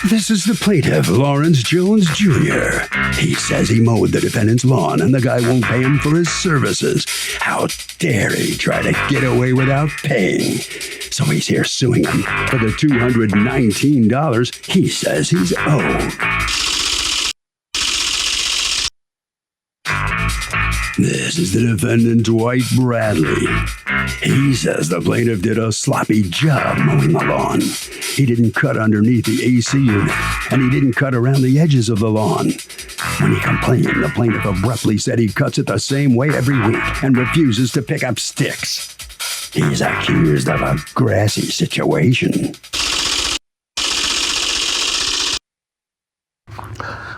This is the plaintiff, Lawrence Jones Jr. He says he mowed the defendant's lawn and the guy won't pay him for his services. How dare he try to get away without paying? So he's here suing him for the $219 he says he's owed. This is the defendant, Dwight Bradley. He says the plaintiff did a sloppy job mowing the lawn. He didn't cut underneath the AC unit, and he didn't cut around the edges of the lawn. When he complained, the plaintiff abruptly said he cuts it the same way every week and refuses to pick up sticks. He's accused of a grassy situation.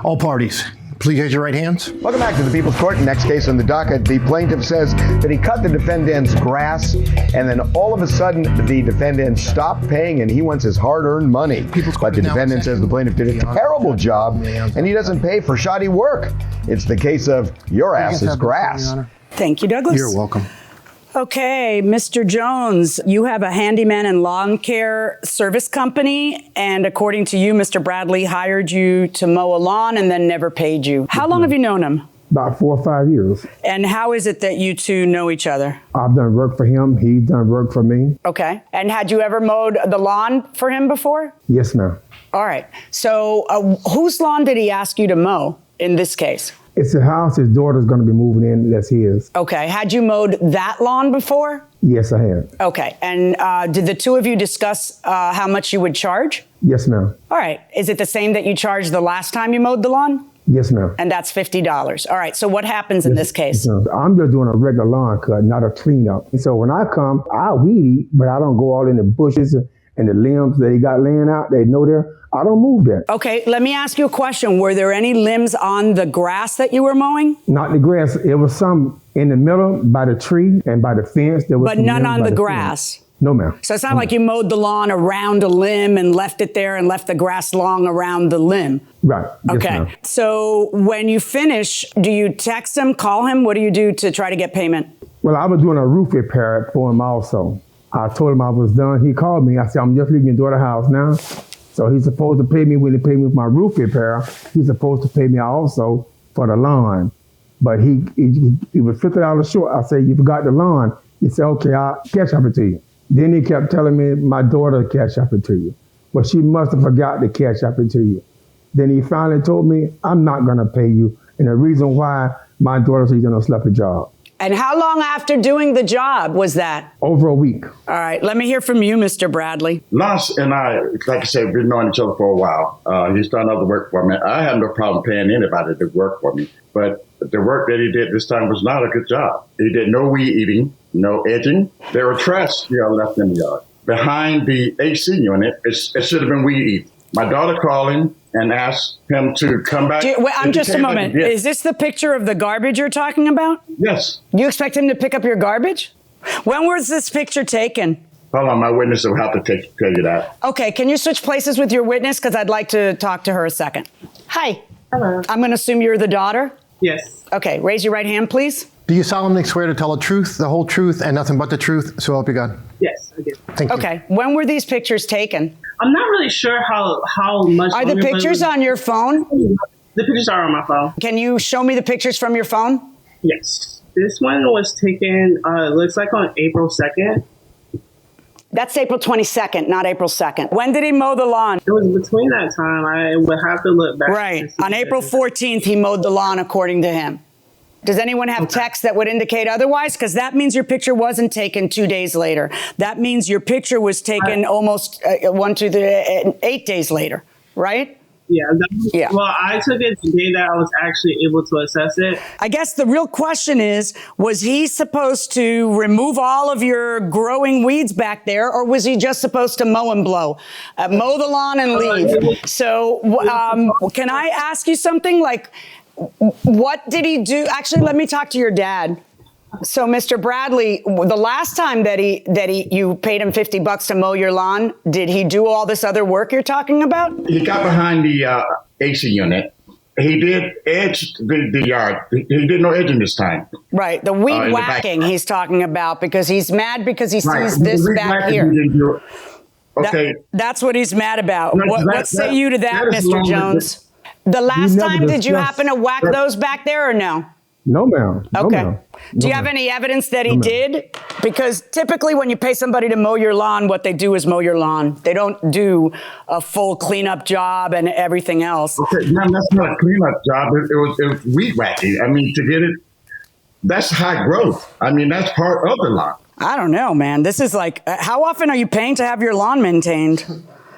All parties, please raise your right hands. Welcome back to the People's Court. Next case on the docket, the plaintiff says that he cut the defendant's grass, and then all of a sudden the defendant stopped paying and he wants his hard-earned money. But the defendant says the plaintiff did a terrible job and he doesn't pay for shoddy work. It's the case of your ass is grass. Thank you, Douglas. You're welcome. Okay, Mr. Jones, you have a handyman and lawn care service company, and according to you, Mr. Bradley hired you to mow a lawn and then never paid you. How long have you known him? About 4 or 5 years. And how is it that you two know each other? I've done work for him. He's done work for me. Okay. And had you ever mowed the lawn for him before? Yes, ma'am. All right. So whose lawn did he ask you to mow in this case? It's a house his daughter's going to be moving in. That's his. Okay. Had you mowed that lawn before? Yes, I have. Okay. And did the two of you discuss how much you would charge? Yes, ma'am. All right. Is it the same that you charged the last time you mowed the lawn? Yes, ma'am. And that's $50. All right. So what happens in this case? I'm just doing a regular lawn cut, not a cleanup. And so when I come, I weed eat, but I don't go all in the bushes and the limbs that he got laying out. They know there. I don't move that. Okay. Let me ask you a question. Were there any limbs on the grass that you were mowing? Not the grass. It was some in the middle by the tree and by the fence. There was but none on the grass? Fence. No, ma'am. So it's not like you mowed the lawn around a limb and left it there and left the grass long around the limb. Right. Yes, okay. ma'am. So when you finish, do you text him, call him? What do you do to try to get payment? Well, I was doing a roof repair for him also. I told him I was done. He called me. I said, I'm just leaving your daughter's house now. So he's supposed to pay me when he paid me for my roof repair. He's supposed to pay me also for the lawn. But he was $50 short. I said, you forgot the lawn. He said, okay, I'll cash up it to you. Then he kept telling me, my daughter cash up it to you. Well, she must have forgot to cash up it to you. Then he finally told me, I'm not going to pay you. And the reason why, my daughter said, you're going to slap a job. And how long after doing the job was that? Over a week. All right. Let me hear from you, Mr. Bradley. Lance and I, like I said, we've been knowing each other for a while. He's done other work for me. I have no problem paying anybody to work for me. But the work that he did this time was not a good job. He did no weed eating, no edging. There were trash left in the yard. Behind the AC unit, it should have been weed eating. My daughter called him and asked him to come back. Just a moment. Is this the picture of the garbage you're talking about? Yes. You expect him to pick up your garbage? When was this picture taken? Hold on, my witness will have to tell you that. Okay, can you switch places with your witness? Because I'd like to talk to her a second. Hi. Hello. I'm going to assume you're the daughter? Yes. Okay, raise your right hand, please. Do you solemnly swear to tell the truth, the whole truth, and nothing but the truth, so help you God? Yes, I do. Thank you. Okay, when were these pictures taken? I'm not really sure how much. Are the pictures on your phone? The pictures are on my phone. Can you show me the pictures from your phone? Yes. This one was taken, looks like on April 2nd. That's April 22nd, not April 2nd. When did he mow the lawn? It was between that time. I would have to look back. Right. On April 14th, he mowed the lawn, according to him. Does anyone have text that would indicate otherwise? Because that means your picture wasn't taken 2 days later. That means your picture was taken almost 8 days later, right? Yeah. Well, I took it the day that I was actually able to assess it. I guess the real question is, was he supposed to remove all of your growing weeds back there, or was he just supposed to mow and blow? Mow the lawn and leave. So can I ask you something? Like, what did he do? Actually, let me talk to your dad. So, Mr. Bradley, the last time that you paid him $50 to mow your lawn, did he do all this other work you're talking about? He got behind the AC unit. He did edge the yard. He did no edging this time. Right, the weed whacking he's talking about, because he's mad because he sees this back here. Okay. That's what he's mad about. No, What say you to that, is Mr. long Jones? The last never time, did you discussed- happen to whack those back there or no? No, ma'am. No, Okay. ma'am. Do you No, have ma'am. any evidence that he No, ma'am. did? Because typically when you pay somebody to mow your lawn, what they do is mow your lawn. They don't do a full cleanup job and everything else. Okay, no, that's not a cleanup job. It was weed whacking. I mean, to get it, that's high growth. I mean, that's part of the lawn. I don't know, man. This is like, how often are you paying to have your lawn maintained?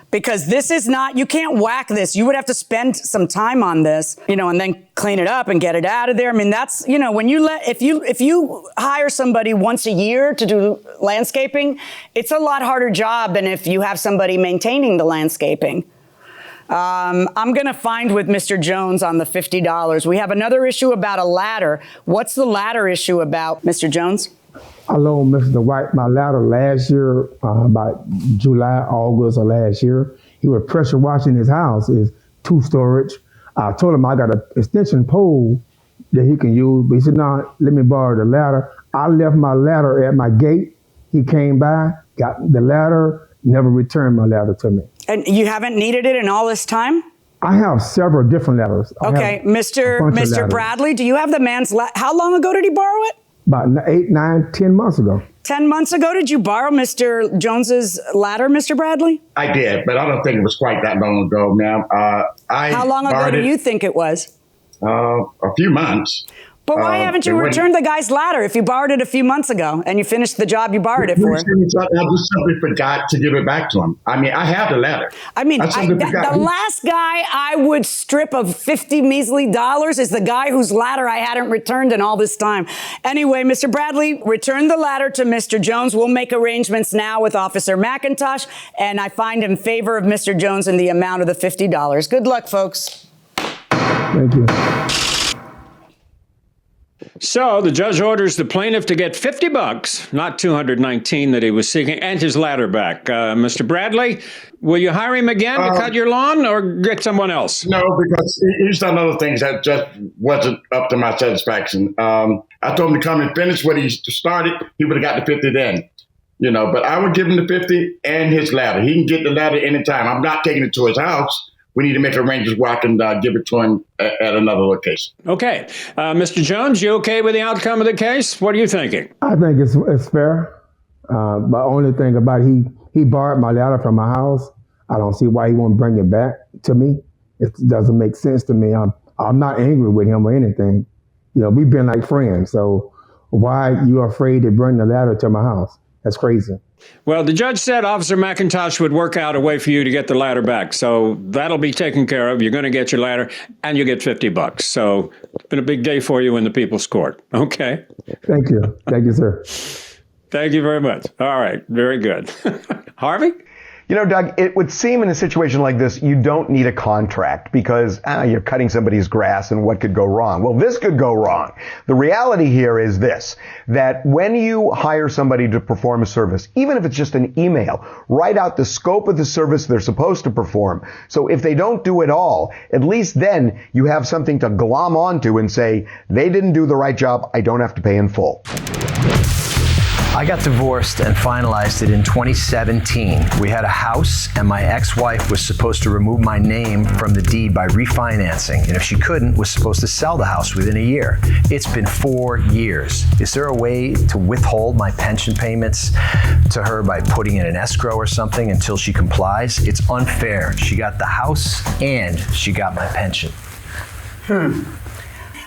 Because this is not, you can't whack this. You would have to spend some time on this, and then clean it up and get it out of there. I mean, that's, when you if you hire somebody once a year to do landscaping, it's a lot harder job than if you have somebody maintaining the landscaping. I'm going to find with Mr. Jones on the $50. We have another issue about a ladder. What's the ladder issue about, Mr. Jones? I loaned Mr. White my ladder last year, about July, August of last year. He was pressure washing his house, his 2-storage. I told him I got an extension pole that he can use, but he said, no, let me borrow the ladder. I left my ladder at my gate. He came by, got the ladder, never returned my ladder to me. And you haven't needed it in all this time? I have several different ladders. Okay, Mr. Bradley, do you have the man's how long ago did he borrow it? About 8, 9, 10 months ago. 10 months ago, did you borrow Mr. Jones's ladder, Mr. Bradley? I did, but I don't think it was quite that long ago, ma'am. How long ago do you think it was? A few months. But why haven't you returned the guy's ladder if you borrowed it a few months ago and you finished the job you borrowed it for? I just simply forgot to give it back to him. I mean, I have the ladder. I mean, the last guy I would strip of $50 measly is the guy whose ladder I hadn't returned in all this time. Anyway, Mr. Bradley, return the ladder to Mr. Jones. We'll make arrangements now with Officer McIntosh, and I find in favor of Mr. Jones in the amount of the $50. Good luck, folks. Thank you. So the judge orders the plaintiff to get $50, not $219 that he was seeking, and his ladder back. Mr. Bradley, will you hire him again to cut your lawn or get someone else? No, because he's done other things that just wasn't up to my satisfaction. I told him to come and finish what he started. He would have got the 50 then. But I would give him the 50 and his ladder. He can get the ladder anytime. I'm not taking it to his house. We need to make arrangements where I can give it to him at another location. Okay. Mr. Jones, you okay with the outcome of the case? What are you thinking? I think it's fair. But only thing about he borrowed my ladder from my house. I don't see why he won't bring it back to me. It doesn't make sense to me. I'm not angry with him or anything. We've been like friends. So why you afraid to bring the ladder to my house? That's crazy. Well, the judge said Officer McIntosh would work out a way for you to get the ladder back. So that'll be taken care of. You're going to get your ladder and you get $50. So it's been a big day for you in the People's Court. Okay. Thank you. Thank you, sir. Thank you very much. All right. Very good. Harvey? Doug, it would seem in a situation like this, you don't need a contract because you're cutting somebody's grass and what could go wrong? Well, this could go wrong. The reality here is this, that when you hire somebody to perform a service, even if it's just an email, write out the scope of the service they're supposed to perform. So if they don't do it all, at least then you have something to glom onto and say, they didn't do the right job, I don't have to pay in full. I got divorced and finalized it in 2017. We had a house and my ex-wife was supposed to remove my name from the deed by refinancing. And if she couldn't, was supposed to sell the house within a year. It's been 4 years. Is there a way to withhold my pension payments to her by putting in an escrow or something until she complies? It's unfair. She got the house and she got my pension.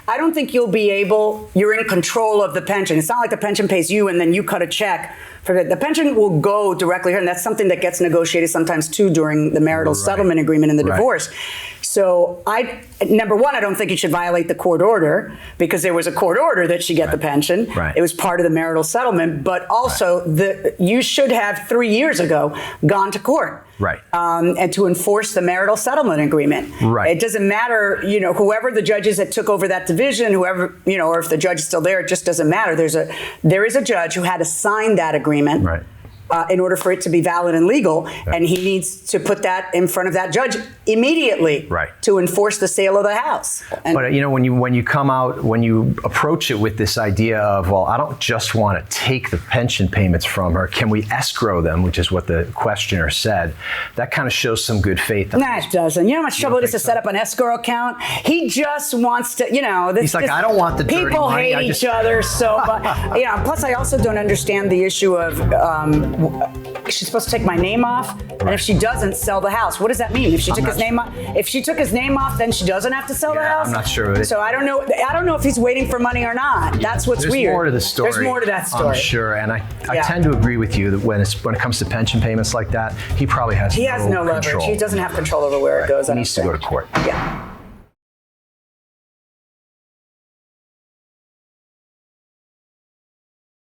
I don't think you're in control of the pension. It's not like the pension pays you and then you cut a check for it. The pension will go directly here, and that's something that gets negotiated sometimes too during the marital settlement agreement in the divorce. So number one, I don't think you should violate the court order because there was a court order that she get the pension. It was part of the marital settlement, but also you should have 3 years ago gone to court. And to enforce the marital settlement agreement. It doesn't matter, whoever the judge is that took over that division, whoever, or if the judge is still there, it just doesn't matter. There is a judge who had to sign that agreement. in order for it to be valid and legal, and he needs to put that in front of that judge immediately to enforce the sale of the house. And but when you approach it with this idea of, well, I don't just want to take the pension payments from her, can we escrow them, which is what the questioner said, that kind of shows some good faith. Nah, it doesn't. You know how much trouble it is to set up an escrow account? He just wants to, he's like, I don't want the dirty people money. hate each other so much. Plus I also don't understand the issue of she's supposed to take my name off, and if she doesn't, sell the house. What does that mean? If she took his name off, then she doesn't have to sell the house? I'm not sure of it. So I don't know if he's waiting for money or not. That's what's weird. There's more to the story. There's more to that story. I'm sure, and I tend to agree with you that when it comes to pension payments like that, he probably has no leverage. control. He doesn't have control over where it goes. He needs to go to court. Yeah.